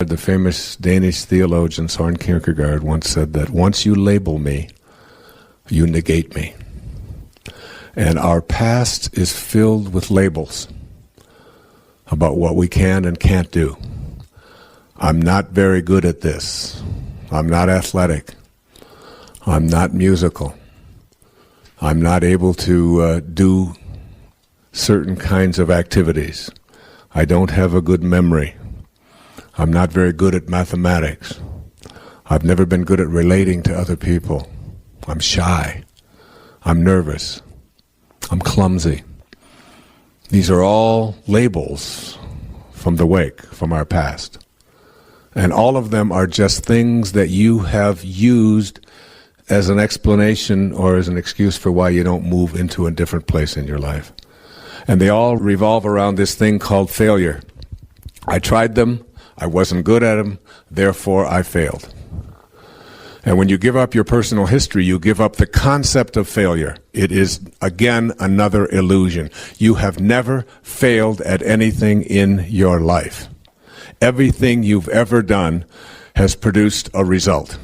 The famous Danish theologian Søren Kierkegaard once said that once you label me, you negate me. And our past is filled with labels about what we can and can't do. I'm not very good at this. I'm not athletic. I'm not musical. I'm not able to do certain kinds of activities. I don't have a good memory. I'm not very good at mathematics. I've never been good at relating to other people. I'm shy. I'm nervous. I'm clumsy. These are all labels from the wake, from our past. And all of them are just things that you have used as an explanation or as an excuse for why you don't move into a different place in your life. And they all revolve around this thing called failure. I tried them. I wasn't good at them, therefore I failed. And when you give up your personal history, you give up the concept of failure. It is, again, another illusion. You have never failed at anything in your life. Everything you've ever done has produced a result.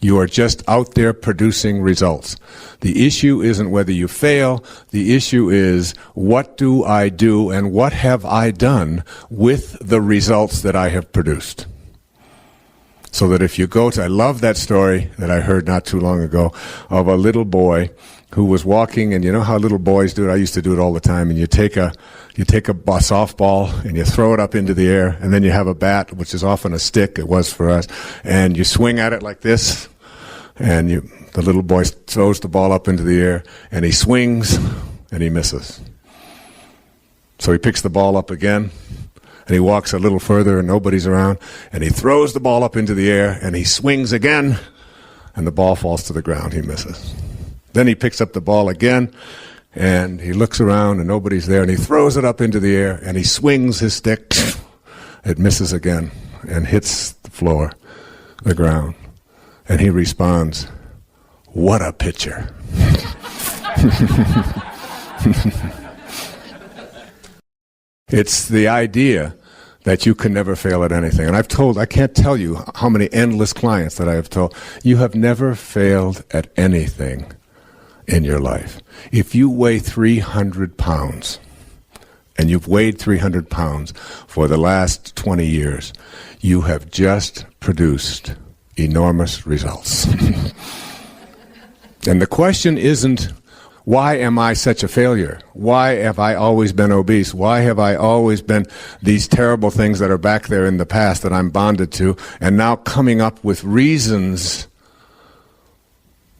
You are just out there producing results. The issue isn't whether you fail. The issue is, what do I do and what have I done with the results that I have produced? So that if you go to, I love that story that I heard not too long ago of a little boy who was walking, and you know how little boys do it? I used to do it all the time. And you take a softball and you throw it up into the air, and then you have a bat, which is often a stick, it was for us, and you swing at it like this. And the little boy throws the ball up into the air, and he swings, and he misses. So he picks the ball up again, and he walks a little further, and nobody's around, and he throws the ball up into the air, and he swings again, and the ball falls to the ground. He misses. Then he picks up the ball again, and he looks around, and nobody's there, and he throws it up into the air, and he swings his stick. It misses again, and hits the floor, the ground. And he responds, "What a pitcher." It's the idea that you can never fail at anything. And I can't tell you how many endless clients that I have told, you have never failed at anything in your life. If you weigh 300 pounds, and you've weighed 300 pounds for the last 20 years, you have just produced enormous results. And the question isn't, why am I such a failure? Why have I always been obese? Why have I always been these terrible things that are back there in the past that I'm bonded to, and now coming up with reasons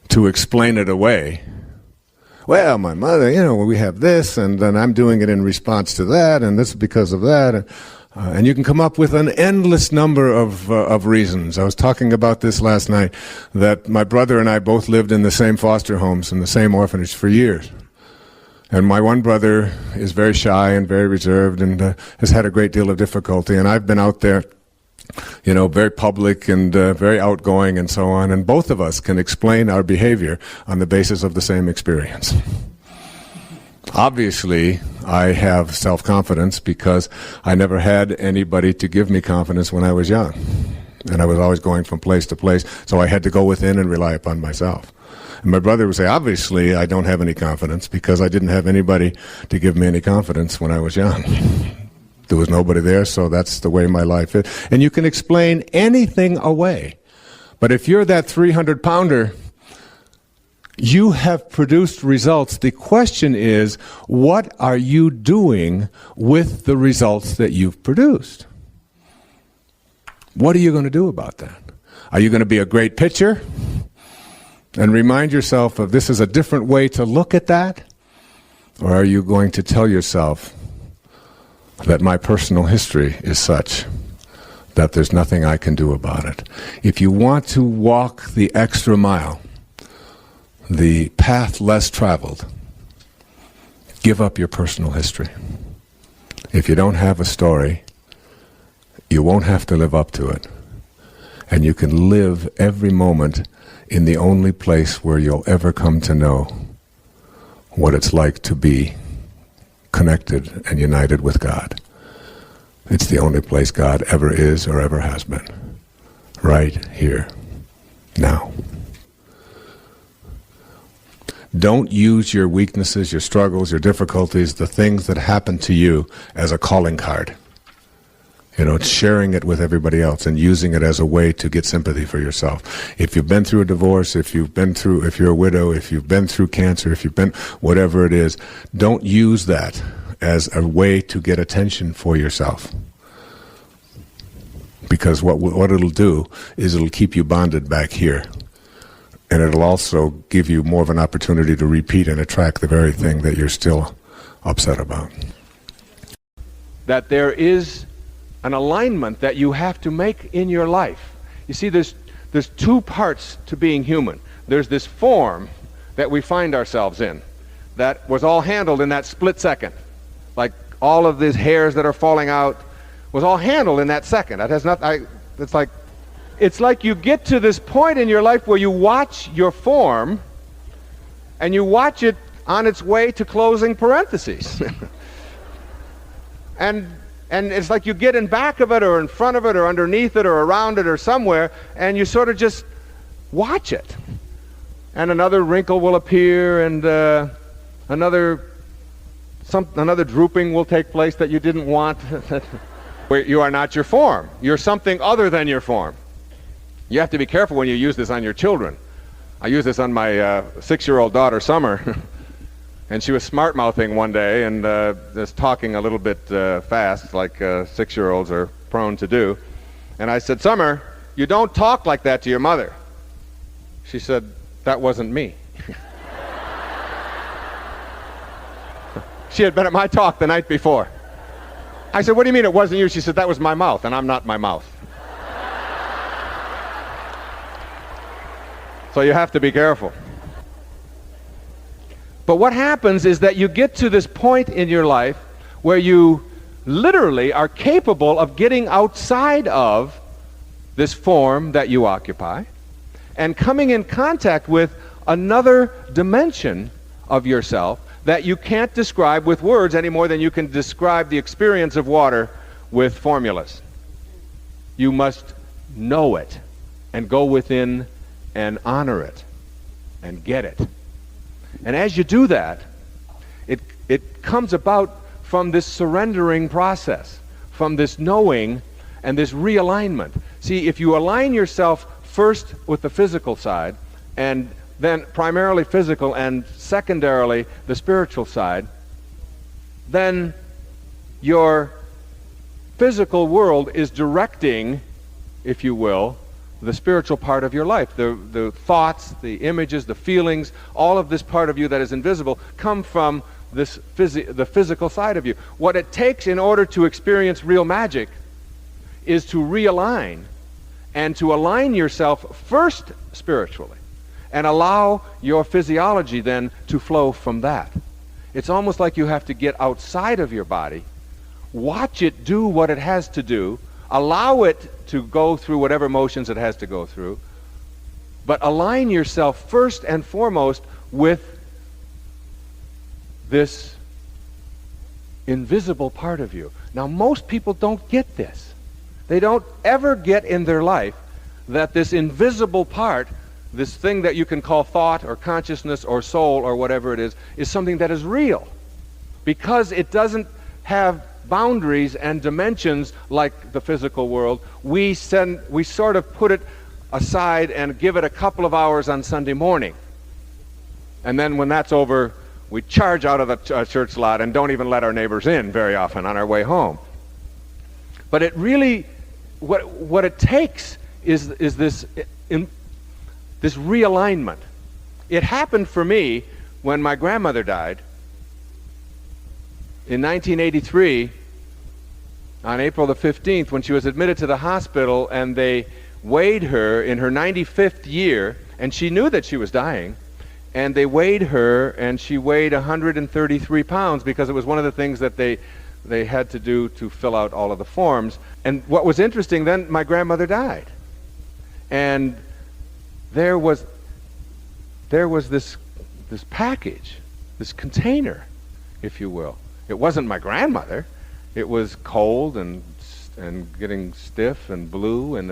to explain it away? Well, my mother, we have this, and then I'm doing it in response to that, and this is because of that. And you can come up with an endless number of reasons. I was talking about this last night, that my brother and I both lived in the same foster homes in the same orphanage for years. And my one brother is very shy and very reserved and has had a great deal of difficulty. And I've been out there, very public and very outgoing and so on. And both of us can explain our behavior on the basis of the same experience. Obviously, I have self-confidence because I never had anybody to give me confidence when I was young. And I was always going from place to place, so I had to go within and rely upon myself. And my brother would say, obviously, I don't have any confidence because I didn't have anybody to give me any confidence when I was young. There was nobody there, so that's the way my life is. And you can explain anything away. But if you're that 300-pounder, you have produced results. The question is, what are you doing with the results that you've produced? What are you going to do about that? Are you going to be a great pitcher and remind yourself of this is a different way to look at that? Or are you going to tell yourself that my personal history is such that there's nothing I can do about it? If you want to walk the extra mile, the path less traveled, give up your personal history. If you don't have a story, you won't have to live up to it. And you can live every moment in the only place where you'll ever come to know what it's like to be connected and united with God. It's the only place God ever is or ever has been. Right here, now. Don't use your weaknesses, your struggles, your difficulties, the things that happen to you as a calling card. Sharing it with everybody else and using it as a way to get sympathy for yourself. If you've been through a divorce, if you're a widow, if you've been through cancer, if you've been whatever it is, don't use that as a way to get attention for yourself. Because what it'll do is it'll keep you bonded back here. And it'll also give you more of an opportunity to repeat and attract the very thing that you're still upset about. That there is an alignment that you have to make in your life. You see, there's two parts to being human. There's this form that we find ourselves in that was all handled in that split second. Like all of these hairs that are falling out was all handled in that second. That has nothing. It's like you get to this point in your life where you watch your form and you watch it on its way to closing parentheses. And it's like you get in back of it or in front of it or underneath it or around it or somewhere, and you sort of just watch it. And another wrinkle will appear, and another drooping will take place that you didn't want. You are not your form. You're something other than your form. You have to be careful when you use this on your children. I used this on my 6-year-old daughter, Summer. And she was smart-mouthing one day and just talking a little bit fast, like 6-year-olds are prone to do. And I said, "Summer, you don't talk like that to your mother." She said, "That wasn't me." She had been at my talk the night before. I said, "What do you mean it wasn't you?" She said, "That was my mouth, and I'm not my mouth." So you have to be careful. But what happens is that you get to this point in your life where you literally are capable of getting outside of this form that you occupy and coming in contact with another dimension of yourself that you can't describe with words any more than you can describe the experience of water with formulas. You must know it and go within and honor it and get it. And as you do that, it comes about from this surrendering process, from this knowing and this realignment. See, if you align yourself first with the physical side, and then primarily physical and secondarily the spiritual side, then your physical world is directing, if you will, the spiritual part of your life. The thoughts, the images, the feelings, all of this part of you that is invisible come from the physical side of you. What it takes in order to experience real magic is to realign and to align yourself first spiritually and allow your physiology then to flow from that. It's almost like you have to get outside of your body, watch it do what it has to do, allow it to go through whatever motions it has to go through, but align yourself first and foremost with this invisible part of you. Now, most people don't get this. They don't ever get in their life that this invisible part, this thing that you can call thought or consciousness or soul or whatever it is something that is real. Because it doesn't have boundaries and dimensions like the physical world, we sort of put it aside and give it a couple of hours on Sunday morning. And then when that's over, we charge out of the church lot and don't even let our neighbors in very often on our way home. But it really, what it takes is this realignment. It happened for me when my grandmother died. In 1983, on April the 15th, when she was admitted to the hospital and they weighed her in her 95th year, and she knew that she was dying, and they weighed her, and she weighed 133 pounds because it was one of the things that they had to do to fill out all of the forms. And what was interesting, then my grandmother died. And there was this package, this container, if you will. It wasn't my grandmother. It was cold and and getting stiff and blue. And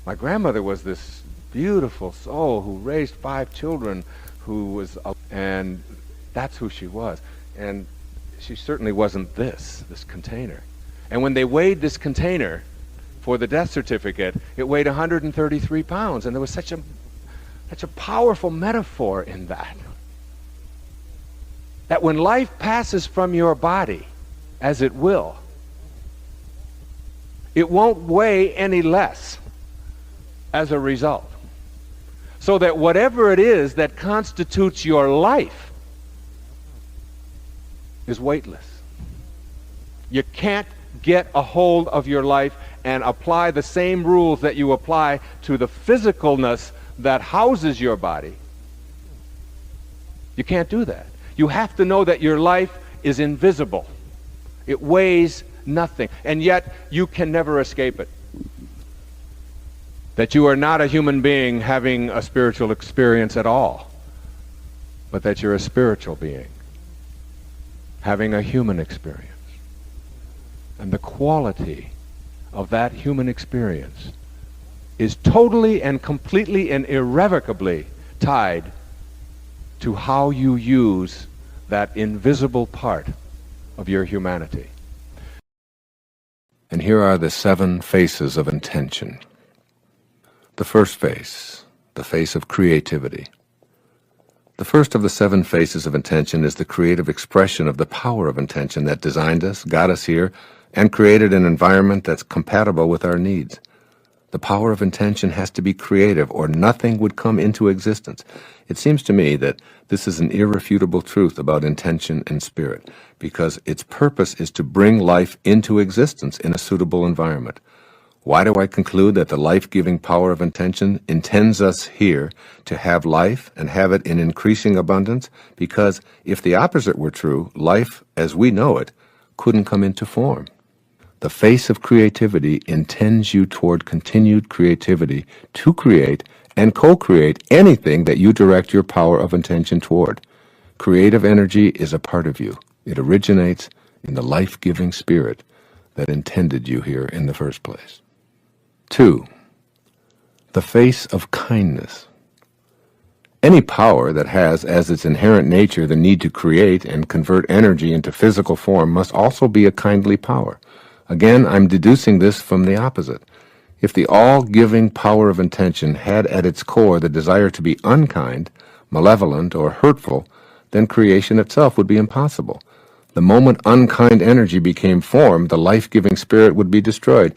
my grandmother was this beautiful soul who raised 5 children, and that's who she was. And she certainly wasn't this container. And when they weighed this container for the death certificate, it weighed 133 pounds. And there was such a powerful metaphor in that. That when life passes from your body, as it will, it won't weigh any less as a result. So that whatever it is that constitutes your life is weightless. You can't get a hold of your life and apply the same rules that you apply to the physicalness that houses your body. You can't do that. You have to know that your life is invisible. It weighs nothing, and yet you can never escape it. That you are not a human being having a spiritual experience at all, but that you're a spiritual being having a human experience. And the quality of that human experience is totally and completely and irrevocably tied to how you use that invisible part of your humanity. And here are the 7 faces of intention. The first face, the face of creativity. The first of the 7 faces of intention is the creative expression of the power of intention that designed us, got us here, and created an environment that's compatible with our needs. The power of intention has to be creative, or nothing would come into existence. It seems to me that this is an irrefutable truth about intention and spirit, because its purpose is to bring life into existence in a suitable environment. Why do I conclude that the life-giving power of intention intends us here to have life and have it in increasing abundance? Because if the opposite were true, life as we know it couldn't come into form. The face of creativity intends you toward continued creativity to create and co-create anything that you direct your power of intention toward. Creative energy is a part of you. It originates in the life-giving spirit that intended you here in the first place. 2. The face of kindness. Any power that has as its inherent nature the need to create and convert energy into physical form must also be a kindly power. Again, I'm deducing this from the opposite. If the all-giving power of intention had at its core the desire to be unkind, malevolent, or hurtful, then creation itself would be impossible. The moment unkind energy became form, the life-giving spirit would be destroyed.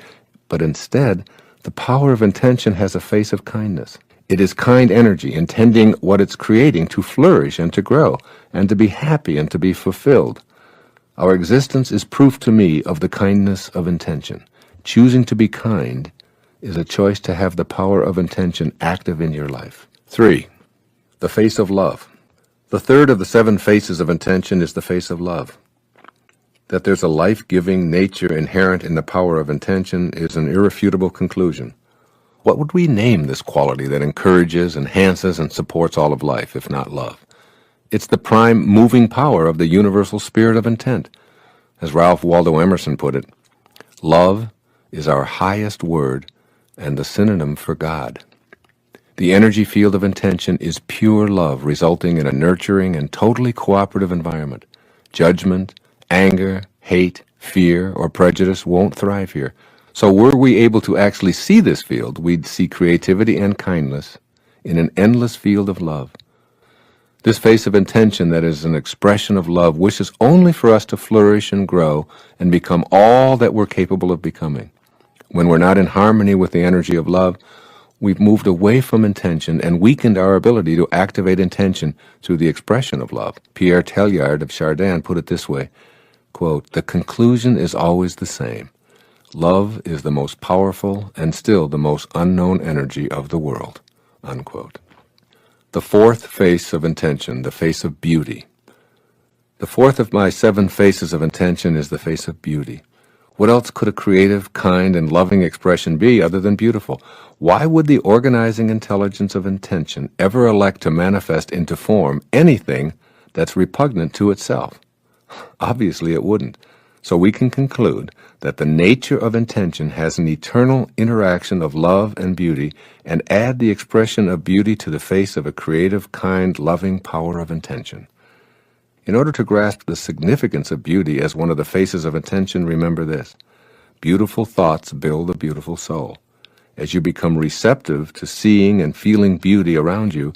But instead, the power of intention has a face of kindness. It is kind energy, intending what it's creating to flourish and to grow, and to be happy and to be fulfilled. Our existence is proof to me of the kindness of intention. Choosing to be kind is a choice to have the power of intention active in your life. 3. The face of love. The third of the 7 faces of intention is the face of love. That there's a life-giving nature inherent in the power of intention is an irrefutable conclusion. What would we name this quality that encourages, enhances, and supports all of life, if not love? It's the prime moving power of the universal spirit of intent. As Ralph Waldo Emerson put it, love is our highest word and the synonym for God. The energy field of intention is pure love, resulting in a nurturing and totally cooperative environment. Judgment, anger, hate, fear, or prejudice won't thrive here. So were we able to actually see this field, we'd see creativity and kindness in an endless field of love. This face of intention that is an expression of love wishes only for us to flourish and grow and become all that we're capable of becoming. When we're not in harmony with the energy of love, we've moved away from intention and weakened our ability to activate intention through the expression of love. Pierre Teilhard of Chardin put it this way, quote, "The conclusion is always the same. Love is the most powerful and still the most unknown energy of the world," unquote. The fourth face of intention, the face of beauty. The fourth of my 7 faces of intention is the face of beauty. What else could a creative, kind, and loving expression be other than beautiful? Why would the organizing intelligence of intention ever elect to manifest into form anything that's repugnant to itself? Obviously it wouldn't. So we can conclude that the nature of intention has an eternal interaction of love and beauty, and add the expression of beauty to the face of a creative, kind, loving power of intention. In order to grasp the significance of beauty as one of the faces of intention, remember this: beautiful thoughts build a beautiful soul. As you become receptive to seeing and feeling beauty around you,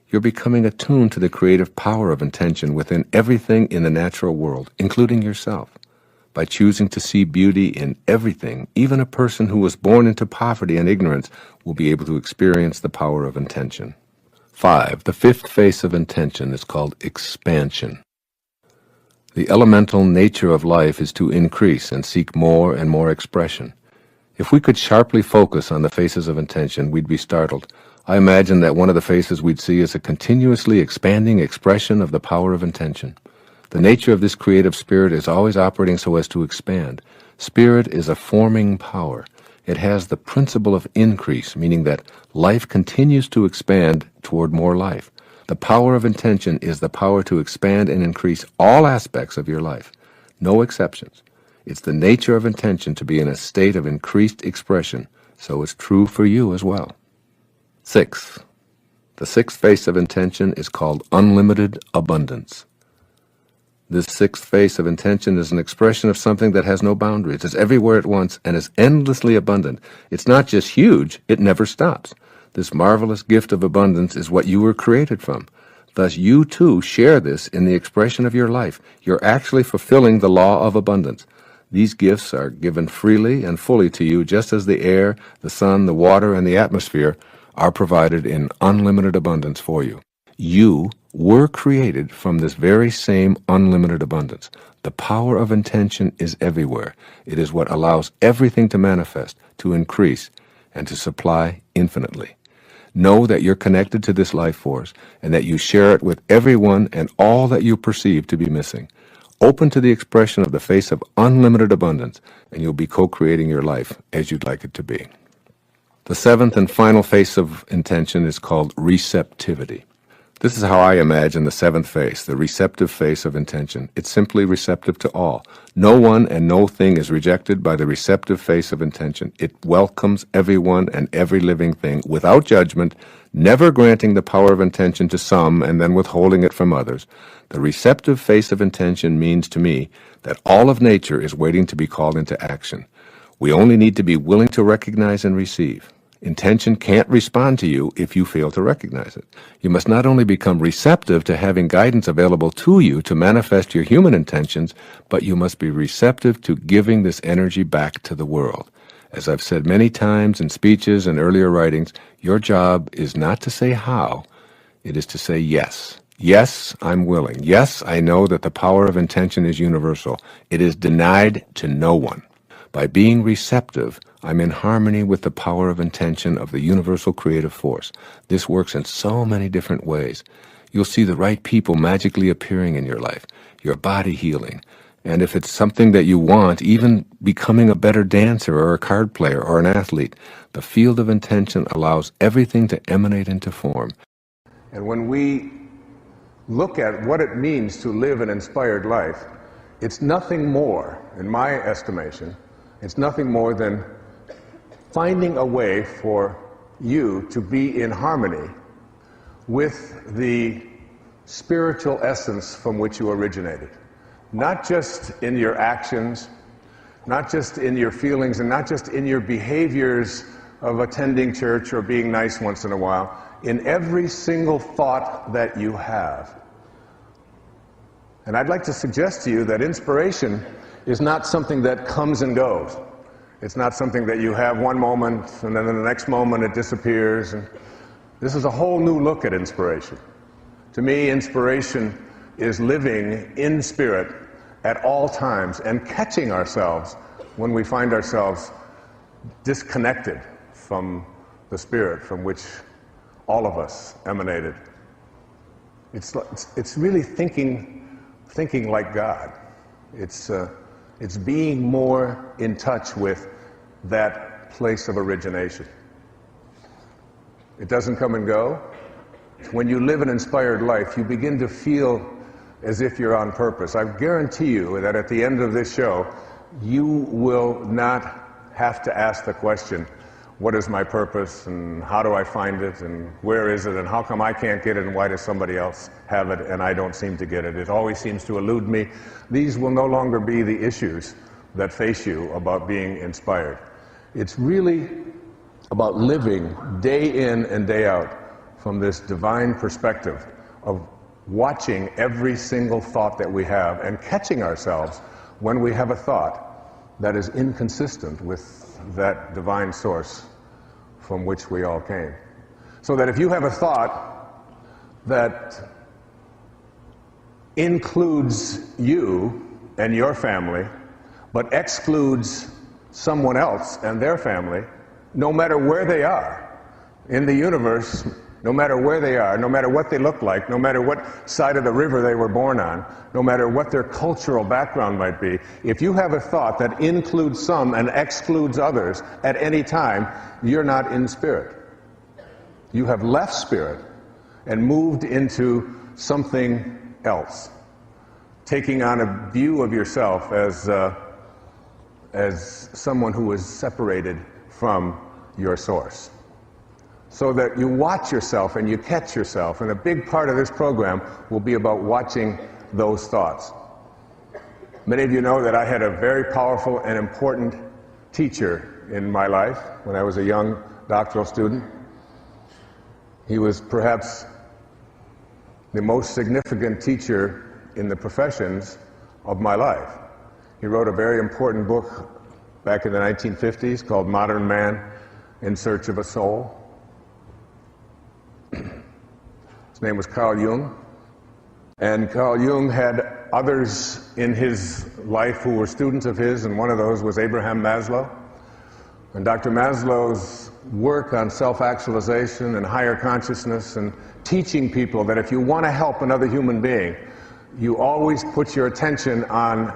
you're becoming attuned to the creative power of intention within everything in the natural world, including yourself. By choosing to see beauty in everything, even a person who was born into poverty and ignorance will be able to experience the power of intention. 5. The fifth face of intention is called expansion. The elemental nature of life is to increase and seek more and more expression. If we could sharply focus on the faces of intention, we'd be startled. I imagine that one of the faces we'd see is a continuously expanding expression of the power of intention. The nature of this creative spirit is always operating so as to expand. Spirit is a forming power. It has the principle of increase, meaning that life continues to expand toward more life. The power of intention is the power to expand and increase all aspects of your life, no exceptions. It's the nature of intention to be in a state of increased expression, so it's true for you as well. 6. The sixth face of intention is called unlimited abundance. This sixth face of intention is an expression of something that has no boundaries. It's everywhere at once and is endlessly abundant. It's not just huge, it never stops. This marvelous gift of abundance is what you were created from. Thus, you too share this in the expression of your life. You're actually fulfilling the law of abundance. These gifts are given freely and fully to you, just as the air, the sun, the water, and the atmosphere are provided in unlimited abundance for you. You were created from this very same unlimited abundance. The power of intention is everywhere. It is what allows everything to manifest, to increase, and to supply infinitely. Know that you're connected to this life force and that you share it with everyone and all that you perceive to be missing. Open to the expression of the face of unlimited abundance, and you'll be co-creating your life as you'd like it to be. The seventh and final face of intention is called receptivity. This is how I imagine the seventh face, the receptive face of intention. It's simply receptive to all. No one and no thing is rejected by the receptive face of intention. It welcomes everyone and every living thing without judgment, never granting the power of intention to some and then withholding it from others. The receptive face of intention means to me that all of nature is waiting to be called into action. We only need to be willing to recognize and receive. Intention can't respond to you if you fail to recognize it. You must not only become receptive to having guidance available to you to manifest your human intentions, but you must be receptive to giving this energy back to the world. As I've said many times in speeches and earlier writings, your job is not to say how, it is to say yes. Yes, I'm willing. Yes, I know that the power of intention is universal. It is denied to no one. By being receptive, I'm in harmony with the power of intention of the universal creative force. This works in so many different ways. You'll see the right people magically appearing in your life, your body healing, and if it's something that you want, even becoming a better dancer or a card player or an athlete. The field of intention allows everything to emanate into form. And when we look at what it means to live an inspired life, it's nothing more, in my estimation, it's nothing more than finding a way for you to be in harmony with the spiritual essence from which you originated. Not just in your actions, not just in your feelings, and not just in your behaviors of attending church or being nice once in a while, in every single thought that you have. And I'd like to suggest to you that inspiration is not something that comes and goes. It's not something that you have one moment and then the next moment it disappears. And this is a whole new look at inspiration. To me, inspiration is living in spirit at all times and catching ourselves when we find ourselves disconnected from the spirit from which all of us emanated. It's really thinking like God. It's being more in touch with that place of origination. It doesn't come and go. When you live an inspired life, you begin to feel as if you're on purpose. I guarantee you that at the end of this show, you will not have to ask the question, what is my purpose, and how do I find it, and where is it, and how come I can't get it, and why does somebody else have it and I don't seem to get it? It always seems to elude me. These will no longer be the issues that face you about being inspired. It's really about living day in and day out from this divine perspective of watching every single thought that we have and catching ourselves when we have a thought that is inconsistent with that divine source from which we all came. So that if you have a thought that includes you and your family, but excludes someone else and their family, no matter where they are in the universe, no matter where they are, no matter what they look like, no matter what side of the river they were born on, no matter what their cultural background might be, if you have a thought that includes some and excludes others at any time, you're not in spirit. You have left spirit and moved into something else, taking on a view of yourself as someone who is separated from your source. So that you watch yourself and you catch yourself, and a big part of this program will be about watching those thoughts. Many of you know that I had a very powerful and important teacher in my life when I was a young doctoral student. He was perhaps the most significant teacher in the professions of my life. He wrote a very important book back in the 1950s called Modern Man in Search of a Soul. His name was Carl Jung, and Carl Jung had others in his life who were students of his, and one of those was Abraham Maslow. And Dr. Maslow's work on self-actualization and higher consciousness and teaching people that if you want to help another human being, you always put your attention on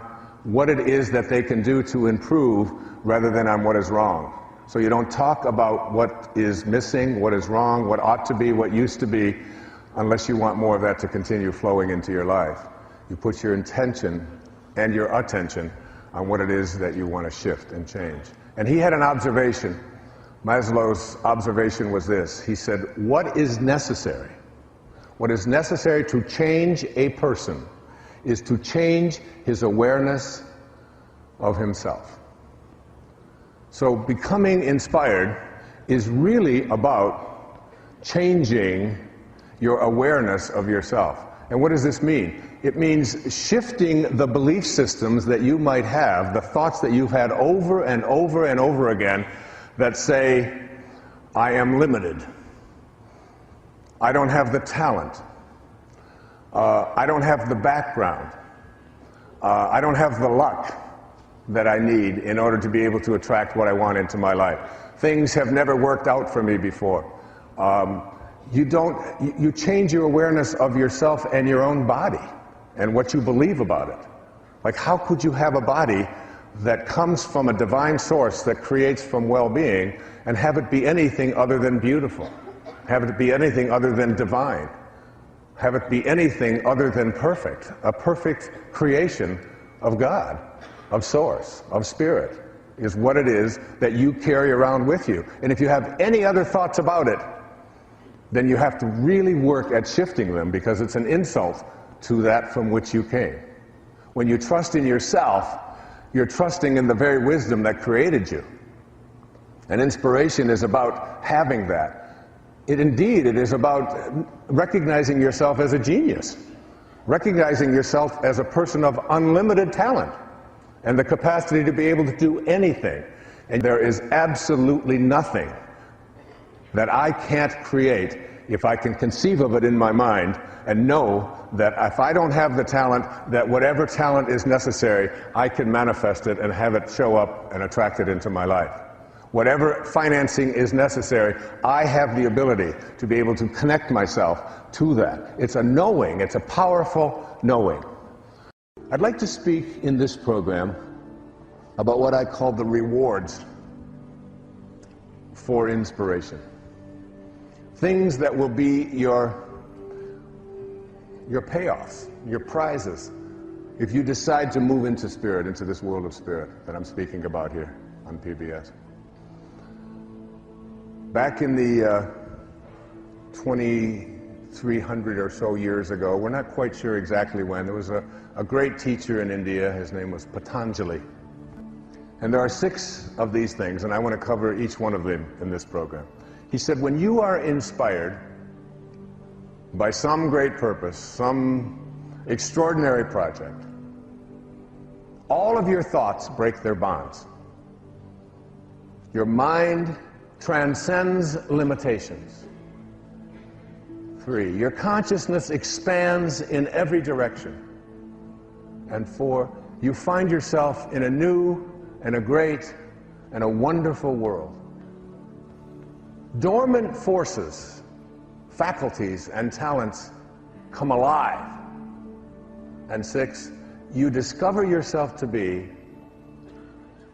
what it is that they can do to improve rather than on what is wrong. So you don't talk about what is missing, what is wrong, what ought to be, what used to be, unless you want more of that to continue flowing into your life. You put your intention and your attention on what it is that you want to shift and change. And he had an observation. Maslow's observation was this. He said, what is necessary? What is necessary to change a person is to change his awareness of himself. So becoming inspired is really about changing your awareness of yourself. And what does this mean? It means shifting the belief systems that you might have, the thoughts that you've had over and over and over again that say, I am limited. I don't have the talent. I don't have the background. I don't have the luck that I need in order to be able to attract what I want into my life. Things have never worked out for me before. You change your awareness of yourself and your own body and what you believe about it. Like, how could you have a body that comes from a divine source that creates from well-being and have it be anything other than beautiful? Have it be anything other than divine? Have it be anything other than perfect? A perfect creation of God, of source, of spirit, is what it is that you carry around with you. And if you have any other thoughts about it, then you have to really work at shifting them, because it's an insult to that from which you came. When you trust in yourself, you're trusting in the very wisdom that created you. And inspiration is about having that. It is about recognizing yourself as a genius, recognizing yourself as a person of unlimited talent and the capacity to be able to do anything. And there is absolutely nothing that I can't create if I can conceive of it in my mind and know that if I don't have the talent, that whatever talent is necessary, I can manifest it and have it show up and attract it into my life. Whatever financing is necessary, I have the ability to be able to connect myself to that. It's a knowing, it's a powerful knowing. I'd like to speak in this program about what I call the rewards for inspiration. Things that will be your your payoffs, your prizes, if you decide to move into spirit, into this world of spirit that I'm speaking about here on PBS. Back in the 2,300 or so years ago, we're not quite sure exactly when, there was a great teacher in India. His name was Patanjali. And there are 6 of these things, and I want to cover each one of them in this program. He said, when you are inspired by some great purpose, some extraordinary project, all of your thoughts break their bonds. Your mind transcends limitations. 3, your consciousness expands in every direction. And 4, you find yourself in a new and a great and a wonderful world. Dormant forces, faculties, and talents come alive. And 6, you discover yourself to be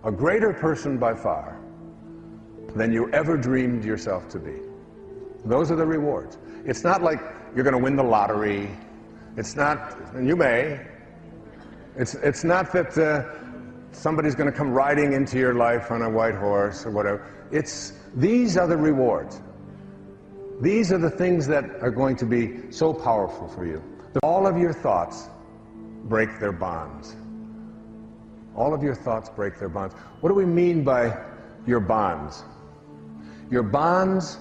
a greater person by far than you ever dreamed yourself to be. Those are the rewards. It's not like you're going to win the lottery. It's not, and you may. It's not that somebody's going to come riding into your life on a white horse or whatever. These are the rewards. These are the things that are going to be so powerful for you. All of your thoughts break their bonds. All of your thoughts break their bonds. What do we mean by your bonds? Your bonds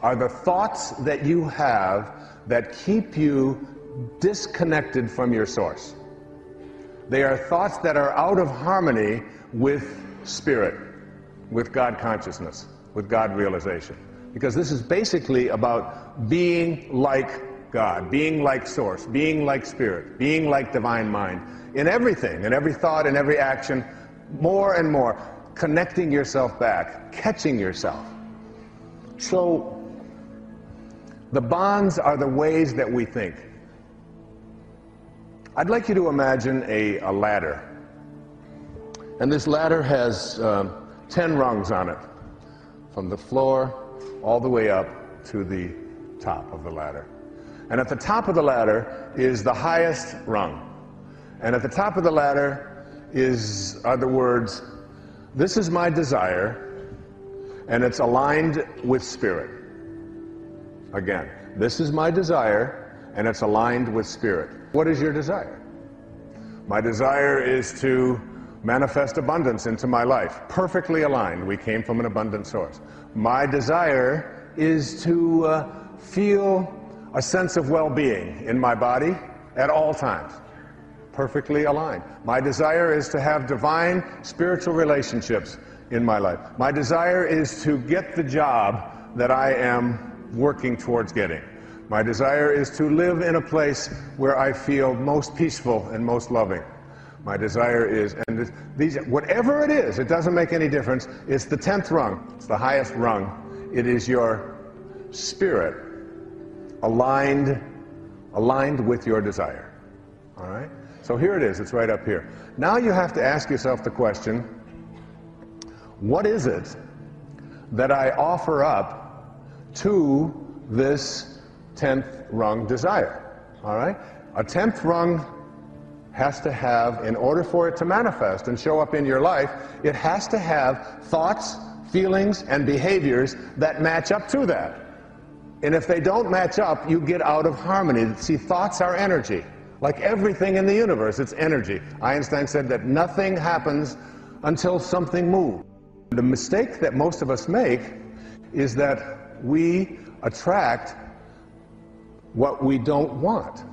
are the thoughts that you have that keep you disconnected from your source. They are thoughts that are out of harmony with spirit, with God consciousness, with God realization. Because this is basically about being like God, being like source, being like spirit, being like divine mind. In everything, in every thought, in every action, more and more, connecting yourself back, catching yourself. So, the bonds are the ways that we think. I'd like you to imagine a ladder. And this ladder has 10 rungs on it, from the floor all the way up to the top of the ladder. And at the top of the ladder is the highest rung. And at the top of the ladder are the words, "This is my desire," and it's aligned with spirit. Again, this is my desire, and it's aligned with spirit. What is your desire? My desire is to manifest abundance into my life. Perfectly aligned. We came from an abundant source. My desire is to feel a sense of well-being in my body at all times. Perfectly aligned. My desire is to have divine spiritual relationships in my life. My desire is to get the job that I am working towards getting. My desire is to live in a place where I feel most peaceful and most loving. My desire is, and these, whatever it is, it doesn't make any difference. It's the 10th rung. It's the highest rung. It is your spirit aligned with your desire. All right? So here it is. It's right up here. Now you have to ask yourself the question, what is it that I offer up to this 10th rung desire? All right? A 10th rung has to have, in order for it to manifest and show up in your life, it has to have thoughts, feelings, and behaviors that match up to that. And if they don't match up, you get out of harmony. See, thoughts are energy. Like everything in the universe, it's energy. Einstein said that nothing happens until something moves. The mistake that most of us make is that we attract what we don't want,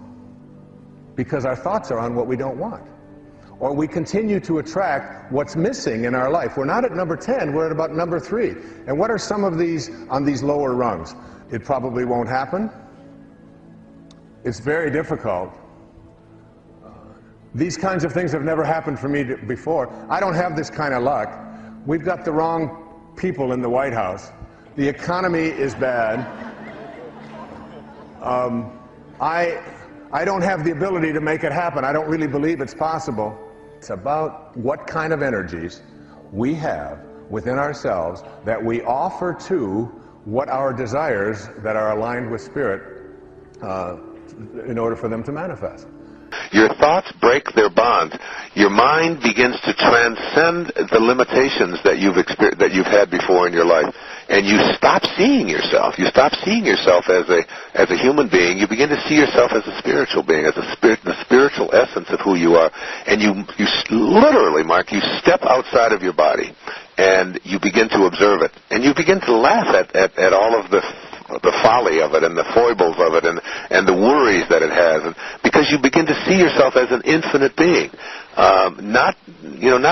because our thoughts are on what we don't want. Or we continue to attract what's missing in our life. We're not at number 10, we're at about number 3. And what are some of these on these lower rungs? It probably won't happen. It's very difficult. These kinds of things have never happened for me before. I don't have this kind of luck. We've got the wrong people in the White House. The economy is bad. I don't have the ability to make it happen. I don't really believe it's possible. It's about what kind of energies we have within ourselves that we offer to what our desires that are aligned with spirit in order for them to manifest. Your thoughts break their bonds. Your mind begins to transcend the limitations that you've had before in your life, and you stop seeing yourself. You stop seeing yourself as a human being. You begin to see yourself as a spiritual being, as the spiritual essence of who you are. And you literally, Mark, you step outside of your body, and you begin to observe it, and you begin to laugh at all of the folly of it and the foibles of it and the worries that it has, and because you begin to see yourself as an infinite being, not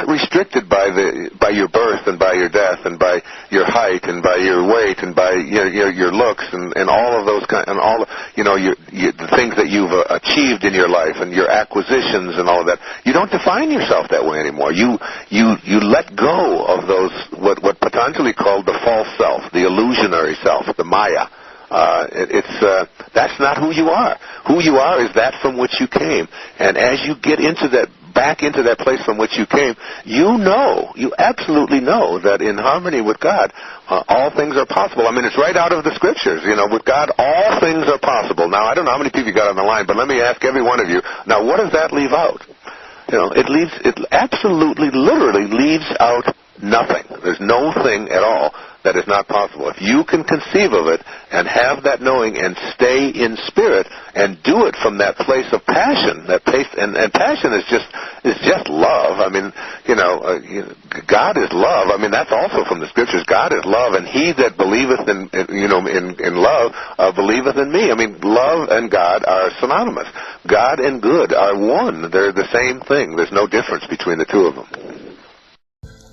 restricted by your birth and by your death and by your height and by your weight and by your looks and all of those kind and all the things that you've achieved in your life and your acquisitions and all of that. You don't define yourself that way anymore. You let go of those what Patanjali called the false self, the illusionary self, the Maya. That's not who you are. Who you are is that from which you came. And as you get back into that place from which you came, you absolutely know that in harmony with God, all things are possible. I mean, it's right out of the scriptures. With God, all things are possible. Now, I don't know how many people you got on the line, but let me ask every one of you. Now, what does that leave out? It absolutely, literally leaves out nothing. There's no thing at all that is not possible. If you can conceive of it and have that knowing and stay in spirit and do it from that place of passion, and passion is just love. I mean, God is love. I mean, that's also from the scriptures. God is love, and he that believeth in love believeth in me. I mean, love and God are synonymous. God and good are one. They're the same thing. There's no difference between the two of them.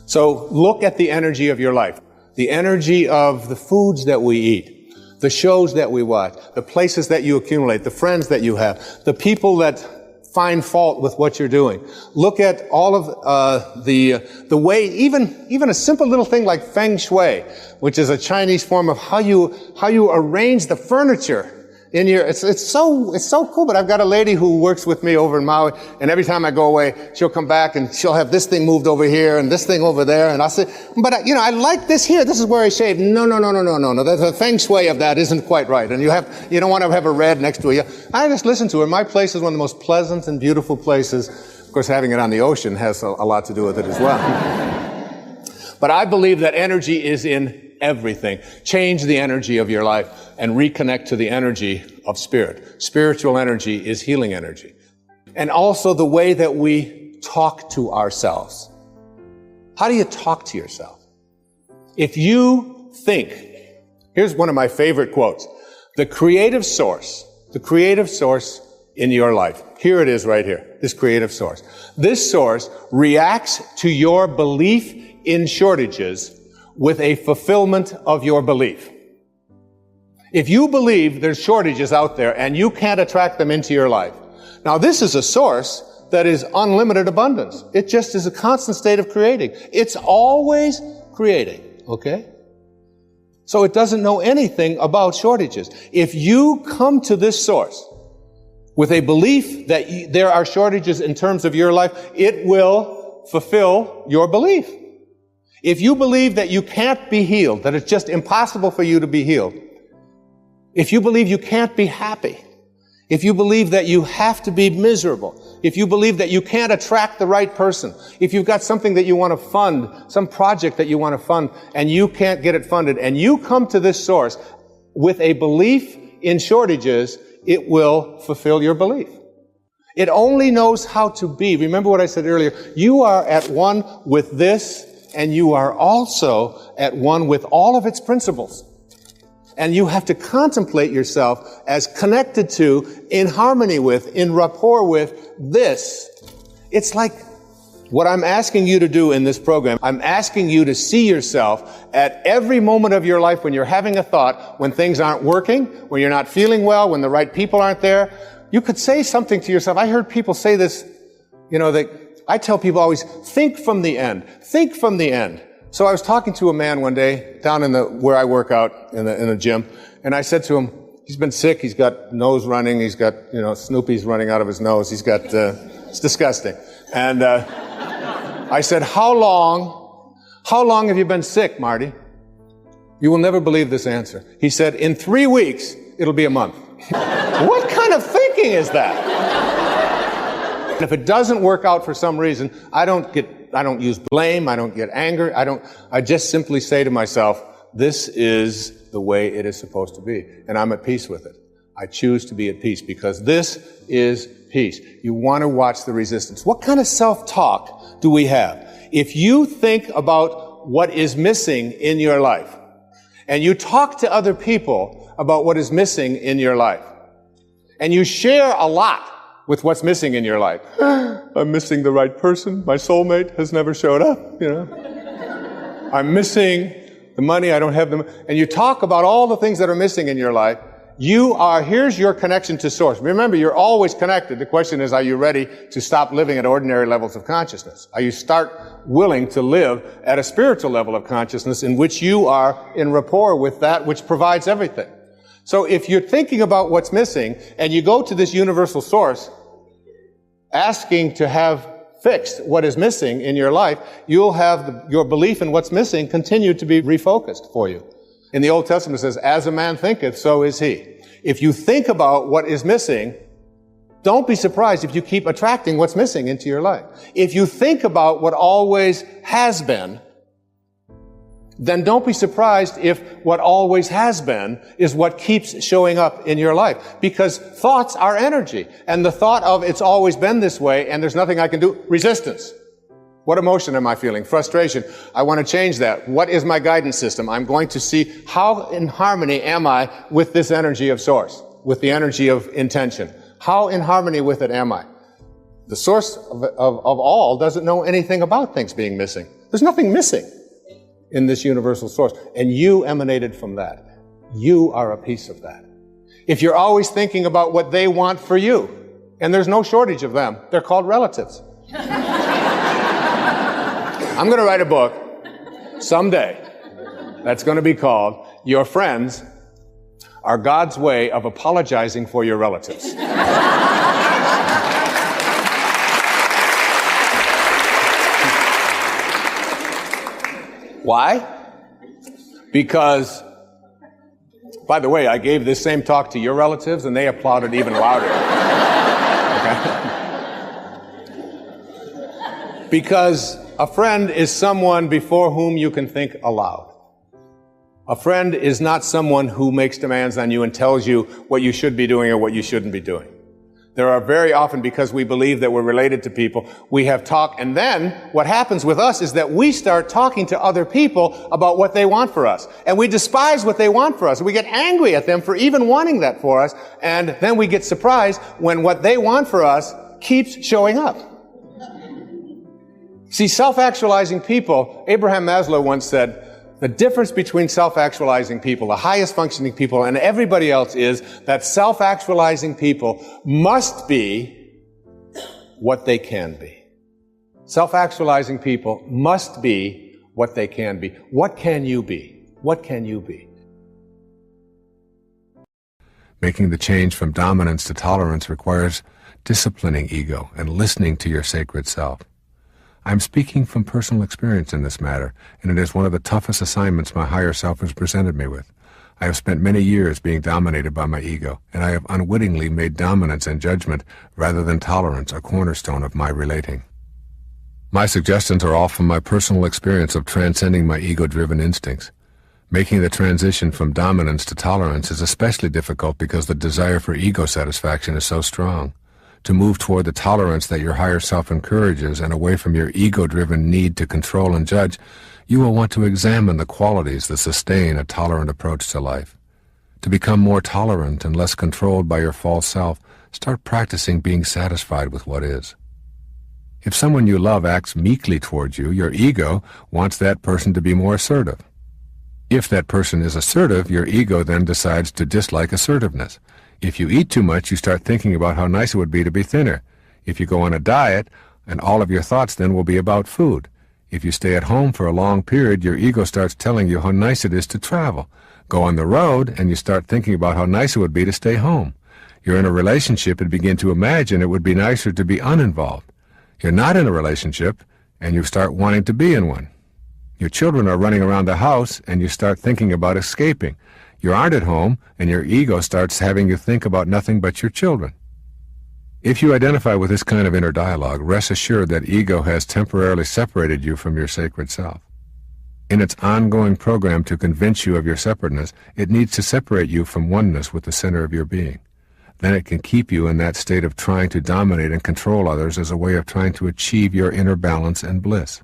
So look at the energy of your life. The energy of the foods that we eat, the shows that we watch, the places that you accumulate, the friends that you have, the people that find fault with what you're doing. Look at all of the way, even a simple little thing like feng shui, which is a Chinese form of how you arrange the furniture in your. It's so cool. But I've got a lady who works with me over in Maui, and every time I go away, she'll come back and she'll have this thing moved over here and this thing over there, and I'll say, but I like this here. This is where I shave. No. The feng shui of that isn't quite right, and you don't want to have a red next to you. I just listen to her. My place is one of the most pleasant and beautiful places. Of course, having it on the ocean has a lot to do with it as well. But I believe that energy is in everything. Change the energy of your life and reconnect to the energy of spirit. Spiritual energy is healing energy. And also the way that we talk to ourselves. How do you talk to yourself? If you think, here's one of my favorite quotes, the creative source in your life. Here it is right here, this creative source. This source reacts to your belief in shortages with a fulfillment of your belief. If you believe there's shortages out there and you can't attract them into your life. Now this is a source that is unlimited abundance. It just is a constant state of creating. It's always creating, okay? So it doesn't know anything about shortages. If you come to this source with a belief that there are shortages in terms of your life, it will fulfill your belief. If you believe that you can't be healed, that it's just impossible for you to be healed, if you believe you can't be happy, if you believe that you have to be miserable, if you believe that you can't attract the right person, if you've got something that you want to fund, some project that you want to fund, and you can't get it funded, and you come to this source with a belief in shortages, it will fulfill your belief. It only knows how to be. Remember what I said earlier. You are at one with this, and you are also at one with all of its principles. And you have to contemplate yourself as connected to, in harmony with, in rapport with this. It's like what I'm asking you to do in this program. I'm asking you to see yourself at every moment of your life when you're having a thought, when things aren't working, when you're not feeling well, when the right people aren't there. You could say something to yourself. I heard people say this, I tell people always, think from the end. Think from the end. So I was talking to a man one day down where I work out in the gym, and I said to him, he's been sick, he's got nose running, he's got, Snoopy's running out of his nose, he's got, it's disgusting. And, I said, how long have you been sick, Marty? You will never believe this answer. He said, in 3 weeks, it'll be a month. What kind of thing thinking is that? And if it doesn't work out for some reason, I don't use blame, I don't get anger, I just simply say to myself, this is the way it is supposed to be, and I'm at peace with it. I choose to be at peace because this is peace. You want to watch the resistance. What kind of self-talk do we have? If you think about what is missing in your life, and you talk to other people about what is missing in your life, and you share a lot with what's missing in your life. I'm missing the right person. My soulmate has never showed up, I'm missing the money, I don't have them. And you talk about all the things that are missing in your life. Here's your connection to Source. Remember, you're always connected. The question is, are you ready to stop living at ordinary levels of consciousness? Are you willing to live at a spiritual level of consciousness in which you are in rapport with that which provides everything? So if you're thinking about what's missing and you go to this universal source asking to have fixed what is missing in your life, you'll have your belief in what's missing continue to be refocused for you. In the Old Testament it says, as a man thinketh, so is he. If you think about what is missing, don't be surprised if you keep attracting what's missing into your life. If you think about what always has been, then don't be surprised if what always has been is what keeps showing up in your life. Because thoughts are energy. And the thought of it's always been this way and there's nothing I can do, resistance. What emotion am I feeling? Frustration. I want to change that. What is my guidance system? I'm going to see how in harmony am I with this energy of Source, with the energy of intention. How in harmony with it am I? The source of all doesn't know anything about things being missing. There's nothing missing in this universal source. And you emanated from that. You are a piece of that. If you're always thinking about what they want for you, and there's no shortage of them, they're called relatives. I'm going to write a book someday that's going to be called Your Friends Are God's Way of Apologizing for Your Relatives. Why? Because, by the way, I gave this same talk to your relatives and they applauded even louder. Okay? Because a friend is someone before whom you can think aloud. A friend is not someone who makes demands on you and tells you what you should be doing or what you shouldn't be doing. There are very often, because we believe that we're related to people, we have talk, and then what happens with us is that we start talking to other people about what they want for us. And we despise what they want for us. We get angry at them for even wanting that for us, and then we get surprised when what they want for us keeps showing up. See, self-actualizing people, Abraham Maslow once said, the difference between self-actualizing people, the highest functioning people, and everybody else is that self-actualizing people must be what they can be. Self-actualizing people must be what they can be. What can you be? What can you be? Making the change from dominance to tolerance requires disciplining ego and listening to your sacred self. I'm speaking from personal experience in this matter, and it is one of the toughest assignments my higher self has presented me with. I have spent many years being dominated by my ego, and I have unwittingly made dominance and judgment rather than tolerance a cornerstone of my relating. My suggestions are all from my personal experience of transcending my ego-driven instincts. Making the transition from dominance to tolerance is especially difficult because the desire for ego satisfaction is so strong. To move toward the tolerance that your higher self encourages and away from your ego-driven need to control and judge, you will want to examine the qualities that sustain a tolerant approach to life. To become more tolerant and less controlled by your false self, start practicing being satisfied with what is. If someone you love acts meekly towards you, your ego wants that person to be more assertive. If that person is assertive, your ego then decides to dislike assertiveness. If you eat too much, you start thinking about how nice it would be to be thinner. If you go on a diet, and all of your thoughts then will be about food. If you stay at home for a long period, your ego starts telling you how nice it is to travel. Go on the road, and you start thinking about how nice it would be to stay home. You're in a relationship and begin to imagine it would be nicer to be uninvolved. You're not in a relationship, and you start wanting to be in one. Your children are running around the house, and you start thinking about escaping. You aren't at home, and your ego starts having you think about nothing but your children. If you identify with this kind of inner dialogue, rest assured that ego has temporarily separated you from your sacred self. In its ongoing program to convince you of your separateness, it needs to separate you from oneness with the center of your being. Then it can keep you in that state of trying to dominate and control others as a way of trying to achieve your inner balance and bliss.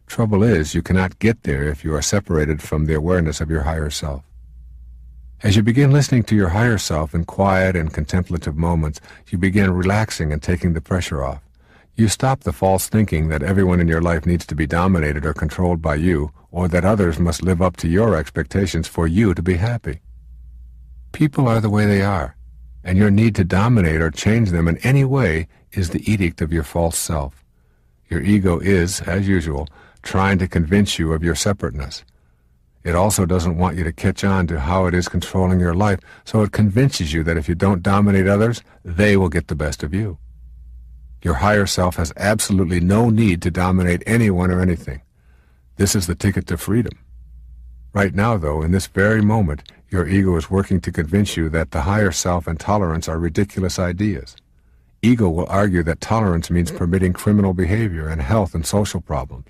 Trouble is, you cannot get there if you are separated from the awareness of your higher self. As you begin listening to your higher self in quiet and contemplative moments, you begin relaxing and taking the pressure off. You stop the false thinking that everyone in your life needs to be dominated or controlled by you, or that others must live up to your expectations for you to be happy. People are the way they are, and your need to dominate or change them in any way is the edict of your false self. Your ego is, as usual, trying to convince you of your separateness. It also doesn't want you to catch on to how it is controlling your life, so it convinces you that if you don't dominate others, they will get the best of you. Your higher self has absolutely no need to dominate anyone or anything. This is the ticket to freedom. Right now, though, in this very moment, your ego is working to convince you that the higher self and tolerance are ridiculous ideas. Ego will argue that tolerance means permitting criminal behavior and health and social problems.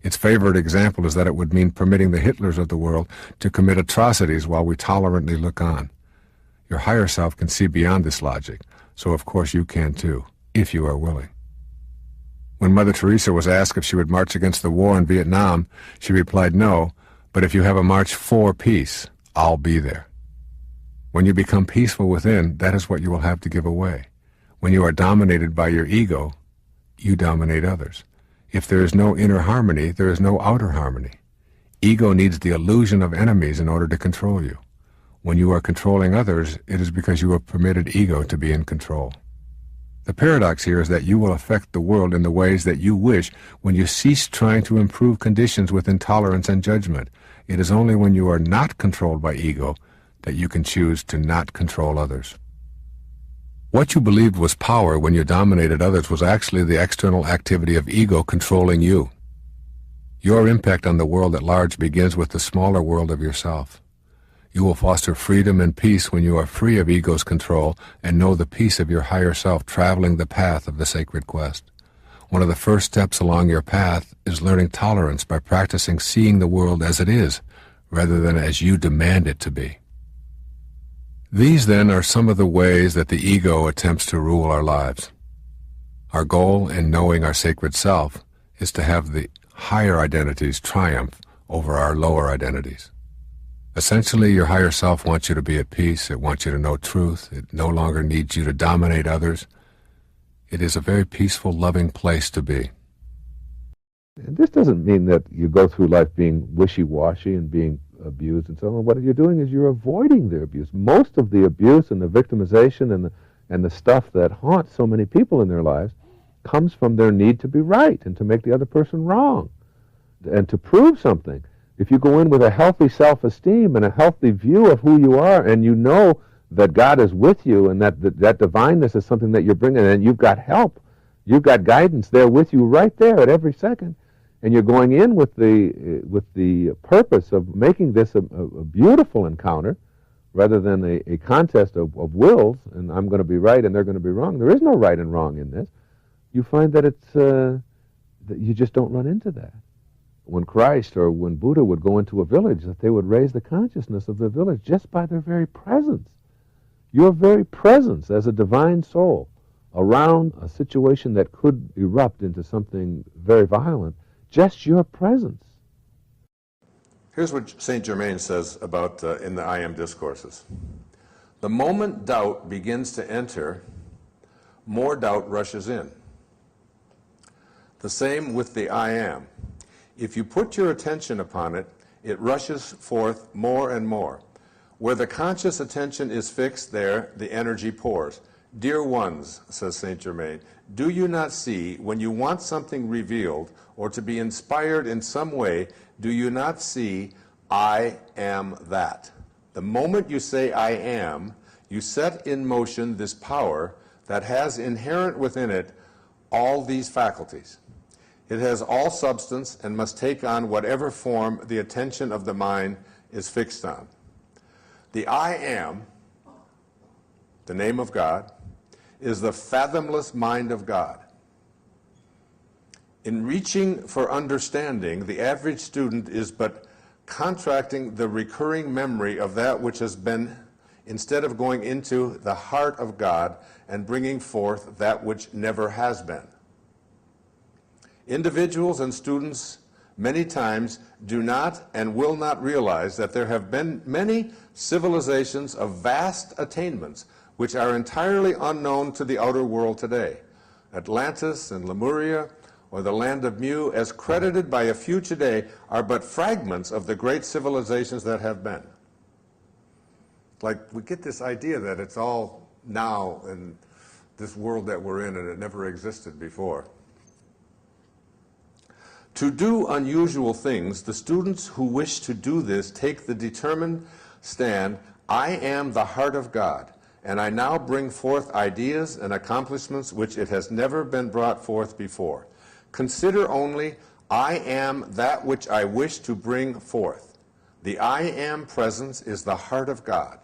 Its favorite example is that it would mean permitting the Hitlers of the world to commit atrocities while we tolerantly look on. Your higher self can see beyond this logic, so of course you can too, if you are willing. When Mother Teresa was asked if she would march against the war in Vietnam, she replied, "No, but if you have a march for peace, I'll be there." When you become peaceful within, that is what you will have to give away. When you are dominated by your ego, you dominate others. If there is no inner harmony, there is no outer harmony. Ego needs the illusion of enemies in order to control you. When you are controlling others, it is because you have permitted ego to be in control. The paradox here is that you will affect the world in the ways that you wish when you cease trying to improve conditions with intolerance and judgment. It is only when you are not controlled by ego that you can choose to not control others. What you believed was power when you dominated others was actually the external activity of ego controlling you. Your impact on the world at large begins with the smaller world of yourself. You will foster freedom and peace when you are free of ego's control and know the peace of your higher self traveling the path of the sacred quest. One of the first steps along your path is learning tolerance by practicing seeing the world as it is, rather than as you demand it to be. These, then, are some of the ways that the ego attempts to rule our lives. Our goal in knowing our sacred self is to have the higher identities triumph over our lower identities. Essentially, your higher self wants you to be at peace. It wants you to know truth. It no longer needs you to dominate others. It is a very peaceful, loving place to be. And this doesn't mean that you go through life being wishy-washy and being abused and so on. What you're doing is you're avoiding the abuse. Most of the abuse and the victimization and the stuff that haunts so many people in their lives comes from their need to be right and to make the other person wrong and to prove something. If you go in with a healthy self-esteem and a healthy view of who you are, and you know that God is with you and that divineness is something that you're bringing, and you've got help, you've got guidance there with you right there at every second, and you're going in with the purpose of making this a beautiful encounter rather than a contest of wills, and I'm going to be right and they're going to be wrong. There is no right and wrong in this. You find that that you just don't run into that. When Christ or when Buddha would go into a village, that they would raise the consciousness of the village just by their very presence. Your very presence as a divine soul around a situation that could erupt into something very violent, just your presence. Here's what Saint Germain says about in the I Am discourses. The moment doubt begins to enter, more doubt rushes in. The same with the I Am. If you put your attention upon it, it rushes forth more and more. Where the conscious attention is fixed, there the energy pours. Dear ones, says Saint Germain, do you not see, when you want something revealed or to be inspired in some way, do you not see, I am that? The moment you say I am, you set in motion this power that has inherent within it all these faculties. It has all substance and must take on whatever form the attention of the mind is fixed on. The I am, the name of God, is the fathomless mind of God. In reaching for understanding, the average student is but contracting the recurring memory of that which has been, instead of going into the heart of God and bringing forth that which never has been. Individuals and students many times do not and will not realize that there have been many civilizations of vast attainments which are entirely unknown to the outer world today. Atlantis and Lemuria, or the land of Mu, as credited by a few today, are but fragments of the great civilizations that have been. Like, we get this idea that it's all now in this world that we're in and it never existed before. To do unusual things, the students who wish to do this take the determined stand, I am the heart of God, and I now bring forth ideas and accomplishments which it has never been brought forth before. Consider only, I am that which I wish to bring forth. The I am presence is the heart of God.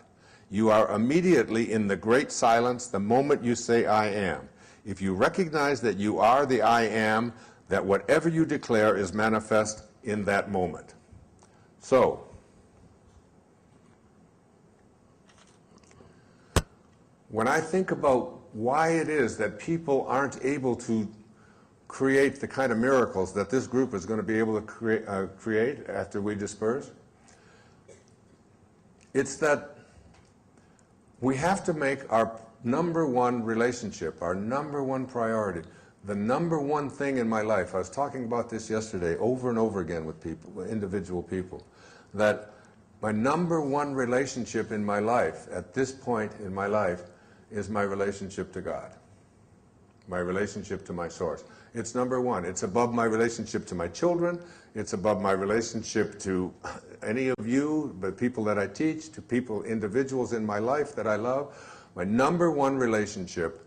You are immediately in the great silence the moment you say I am. If you recognize that you are the I am, that whatever you declare is manifest in that moment. So, when I think about why it is that people aren't able to create the kind of miracles that this group is going to be able to create after we disperse, it's that we have to make our number one relationship, our number one priority, the number one thing in my life. I was talking about this yesterday over and over again with people, individual people, that my number one relationship in my life, at this point in my life, is my relationship to God, my relationship to my source. It's number one. It's above my relationship to my children. It's above my relationship to any of you, but people that I teach, to people, individuals in my life that I love. My number one relationship,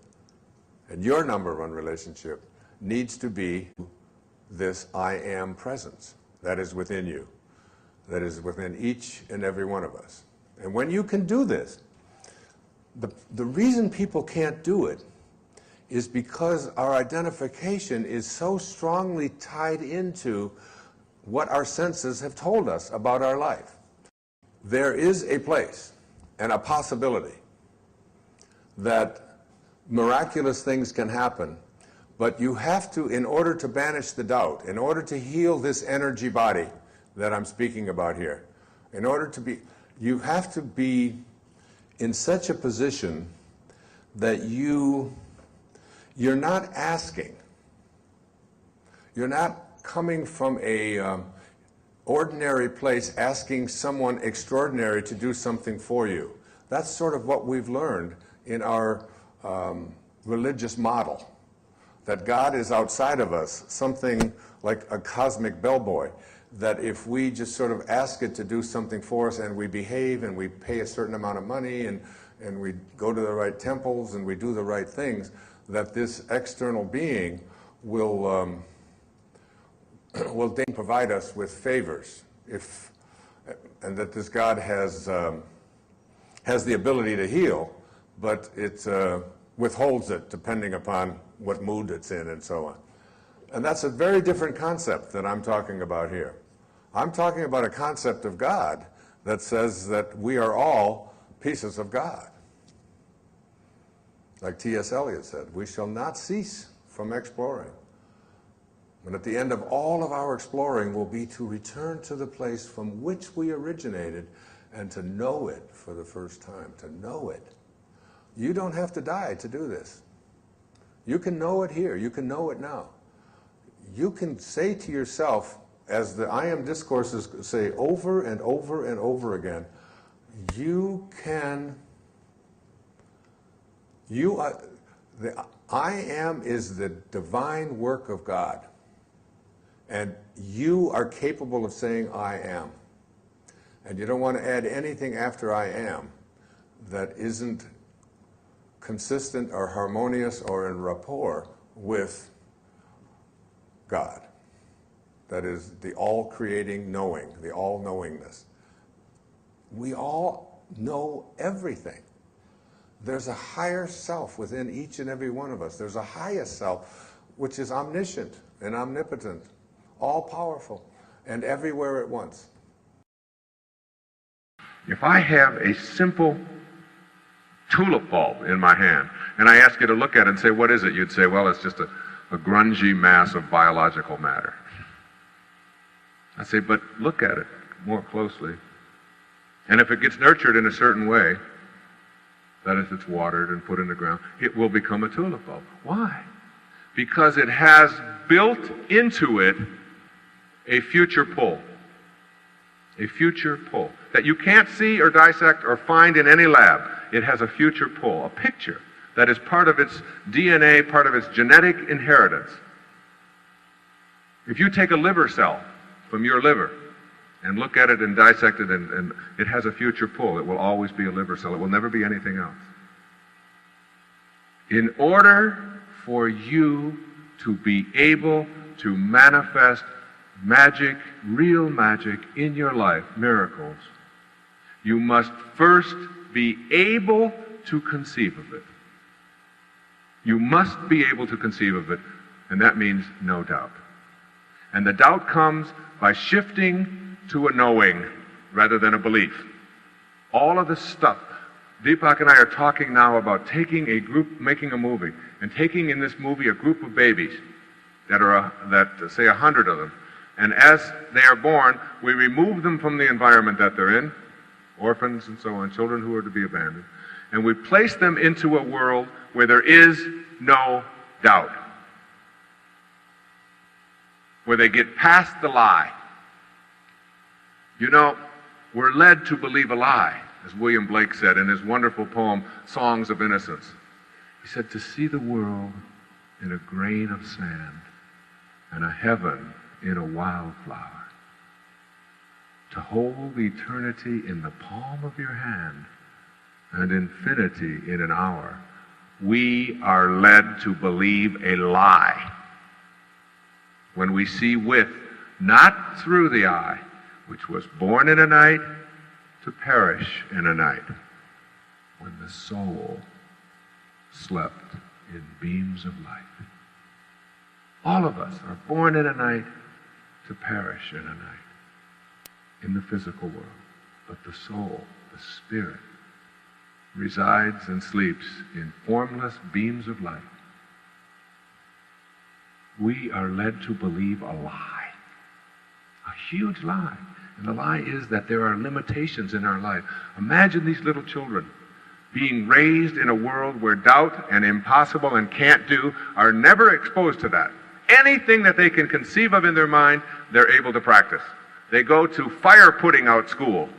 and your number one relationship, needs to be this I am presence that is within you, that is within each and every one of us. And when you can do this, the reason people can't do it is because our identification is so strongly tied into what our senses have told us about our life. There is a place and a possibility that miraculous things can happen, but you have to, in order to banish the doubt, in order to heal this energy body that I'm speaking about here, in order to be, you have to be in such a position that you're not asking, you're not coming from a ordinary place asking someone extraordinary to do something for you. That's sort of what we've learned in our religious model, that God is outside of us, something like a cosmic bellboy, that if we just sort of ask it to do something for us and we behave and we pay a certain amount of money and we go to the right temples and we do the right things, that this external being will then provide us with favors, and that this God has the ability to heal, but it withholds it depending upon what mood it's in and so on. And that's a very different concept that I'm talking about here. I'm talking about a concept of God that says that we are all pieces of God. Like T.S. Eliot said, we shall not cease from exploring. And at the end of all of our exploring will be to return to the place from which we originated and to know it for the first time, to know it. You don't have to die to do this. You can know it here. You can know it now. You can say to yourself, as the I Am discourses say over and over and over again, the I Am is the divine work of God. And you are capable of saying I am. And you don't want to add anything after I am that isn't consistent or harmonious or in rapport with God. That is the all-creating knowing, the all-knowingness. We all know everything. There's a higher self within each and every one of us. There's a highest self, which is omniscient and omnipotent, all-powerful, and everywhere at once. If I have a simple tulip bulb in my hand, and I ask you to look at it and say, what is it? You'd say, well, it's just a grungy mass of biological matter. I say, but look at it more closely. And if it gets nurtured in a certain way, that is, it's watered and put in the ground, it will become a tulip bulb. Why? Because it has built into it a future pull. A future pull that you can't see or dissect or find in any lab. It has a future pull, a picture that is part of its DNA, part of its genetic inheritance. If you take a liver cell from your liver and look at it and dissect it, and it has a future pull, it will always be a liver cell. It will never be anything else. In order for you to be able to manifest magic, real magic in your life, miracles, you must first be able to conceive of it. You must be able to conceive of it, and that means no doubt. And the doubt comes by shifting to a knowing rather than a belief. All of this stuff, Deepak and I are talking now about taking a group, making a movie, and taking in this movie a group of babies that say 100 of them. And as they are born, we remove them from the environment that they're in, orphans and so on, children who are to be abandoned, and we place them into a world where there is no doubt, where they get past the lie. You know, we're led to believe a lie, as William Blake said in his wonderful poem, Songs of Innocence. He said, to see the world in a grain of sand and a heaven in a wildflower, to hold eternity in the palm of your hand and infinity in an hour, we are led to believe a lie when we see with, not through the eye, which was born in a night to perish in a night, when the soul slept in beams of light. All of us are born in a night to perish in a night, in the physical world. But the soul, the spirit, resides and sleeps in formless beams of light. We are led to believe a lie, a huge lie. And the lie is that there are limitations in our life. Imagine these little children being raised in a world where doubt and impossible and can't do are never exposed to that. Anything that they can conceive of in their mind, they're able to practice. They go to fire putting out school,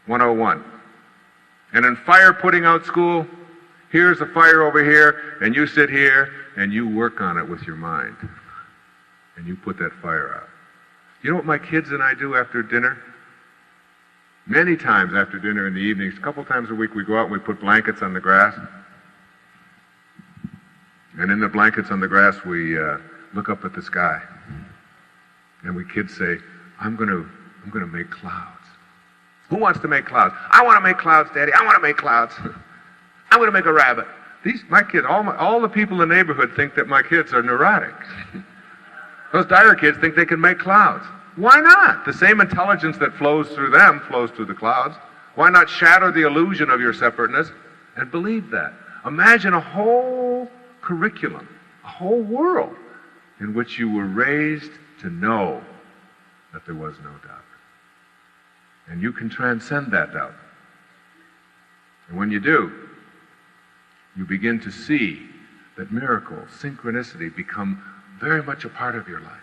101. And in fire putting out school, here's a fire over here, and you sit here, and you work on it with your mind. And you put that fire out. You know what my kids and I do after dinner? Many times after dinner in the evenings, a couple times a week, we go out and we put blankets on the grass. And in the blankets on the grass, we look up at the sky. And we kids say, I'm going to make clouds. Who wants to make clouds? I want to make clouds, Daddy. I want to make clouds. I'm going to make a rabbit. My kids, all the people in the neighborhood think that my kids are neurotic. Those Dyer kids think they can make clouds. Why not? The same intelligence that flows through them flows through the clouds. Why not shatter the illusion of your separateness and believe that? Imagine a whole curriculum, a whole world in which you were raised to know that there was no doubt. And you can transcend that doubt. And when you do, you begin to see that miracles, synchronicity become very much a part of your life.